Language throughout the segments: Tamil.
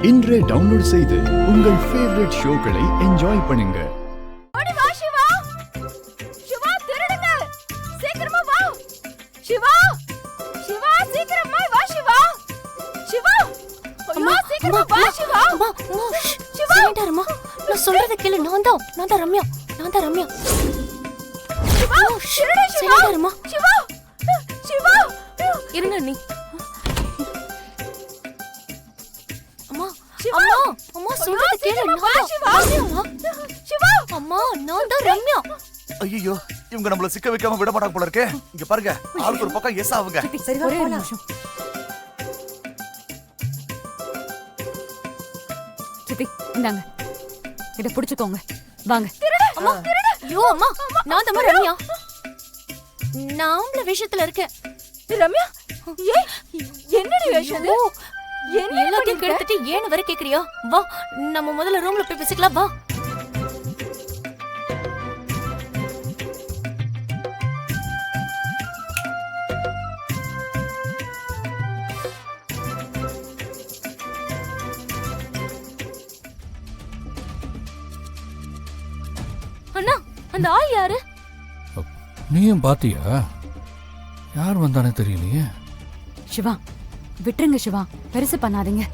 இன்றே டவுன்லோட் செய்து உங்கள் ஃபேவரட் ஷோக்களை என்ஜாய் பண்ணுங்க. ஓடி வா சிவா. சிவா திருடுங்க. சீக்கிரமா வா. சிவா. சிவா சீக்கிரமா வா சிவா. சிவா. அம்மா சீக்கிரமா வா சிவா. அம்மா சிவா சைலண்டா நான் சொல்றத கேளு. நான் தான் ரம்யா. சிவா திருடு சிவா. சிவா. சிவா இருங்க நீ. அம்மா அம்மா சொல்றத கேளு. நான் சிவா. சிவா அம்மா நான் தான் ரம்யா. ஐயோ இவங்க நம்மள சிக்க வைக்காம விட மாட்டாங்க போல இருக்கே. இங்க பாருங்க, ஆளுக்கு ஒரு பக்கம் எஸ் ஆவுங்க. சரி ஒரே நிமிஷம். சித்தி இந்தாங்க, இத புடிச்சுக்கோங்க, வாங்க. அம்மா ஐயோ அம்மா நான் தான் ரம்யா. நான் உங்கள விஷயத்துல இருக்கேன். ரம்யா என்னடி வேஷம் இது? எல்லாத்தையும் கெடுத்துட்டு ஏன் வர கேக்குறியா? வா நம்ம முதல்ல ரூம்ல போய் பேசிக்கலாம் வா. அண்ணா அந்த ஆள் யாரு? நீயும் பாத்தியா? யார் வந்தானே தெரியலையே. சிவா விட்டுருங்க சிவா, பெருசு பண்ணாதீங்க,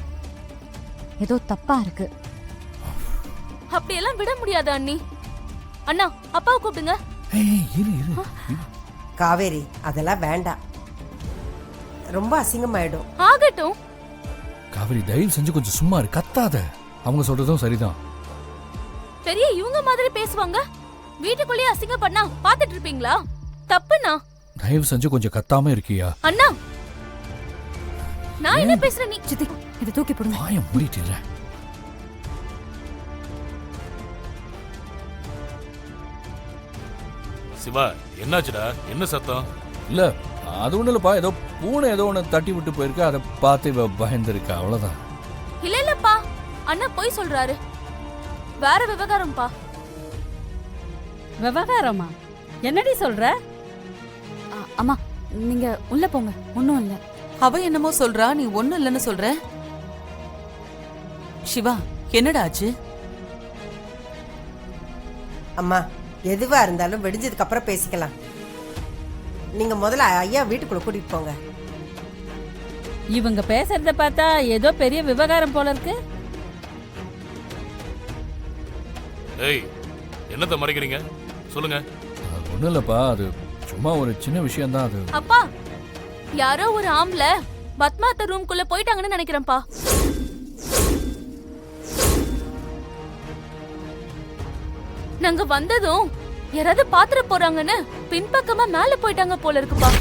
ஏதோ தப்பா இருக்கு. அப்படியெல்லாம் விட முடியாது அண்ணி. அண்ணா அப்பாவை கூப்பிடுங்க. இரு காவேரி அதெல்லாம் வேண்டாம், ரொம்ப அசிங்கமாயிடும். ஆகட்டும். காவேரி தயவு செஞ்சு கொஞ்சம் சும்மா இரு, கத்தாத. அவங்க சொல்றதும் சரிதான். பெரிய இவங்க மாதிரி பேசுவாங்க. வீட்டுக்குள்ளேயே அசிங்கம் பண்ணா பாத்துட்டு இருப்பீங்களா? தப்புண்ணா. தயவு செஞ்சு கொஞ்சம் கத்தாம இருக்கியா? அண்ணா நான் என்ன பேசுறேன்? நீ சித்தி இத தூக்கி போடுங்க. வாயை மூடிட்டு. சிவா என்னாச்சுடா? என்ன சத்தம்? இல்ல அது ஒண்ணு இல்லப்பா, ஏதோ பூனை ஏதோ ஒண்ணு தட்டி விட்டு போயிருக்கு, அதை பார்த்து இவ பயந்துருக்கா, அவ்வளவுதான். இல்லப்பா, அண்ணா போய் சொல்றாரு. வேற விவகாரம்ப்பா. விவகாரமா? என்னடி சொல்ற? அம்மா நீங்க உள்ள போங்க, ஒண்ணும் இல்ல. அவ என்னமோ சொல்றா, நீ ஒண்ணும் இல்லன்னு சொல்ற. சிவா என்னடா ஆச்சு? அம்மா எதுவா இருந்தாலும் வெடிஞ்சதுக்கு அப்புறம் பேசிக்கலாம். நீங்க முதல்ல ஐயா வீட்டுக்குள்ள கூட்டிட்டு போங்க. இவங்க பேசுறத பார்த்தா ஏதோ பெரிய விவகாரம் போல இருக்கு. ஏய் என்னத்த மறைக்கிறீங்க? சொல்லுங்க. அது ஒண்ணு இல்லப்பா, அது சும்மா ஒரு சின்ன விஷயம் தான். அது அப்பா யாரோ ஒரு ஆம்பள பத்மாத்த ரூம்குள்ள போயிட்டாங்கன்னு நினைக்கிறேன்ப்பா. நாங்க வந்ததும் யாராவது பாத்திர போறாங்கன்னு பின்பக்கமா மேல போயிட்டாங்க போல இருக்குப்பா.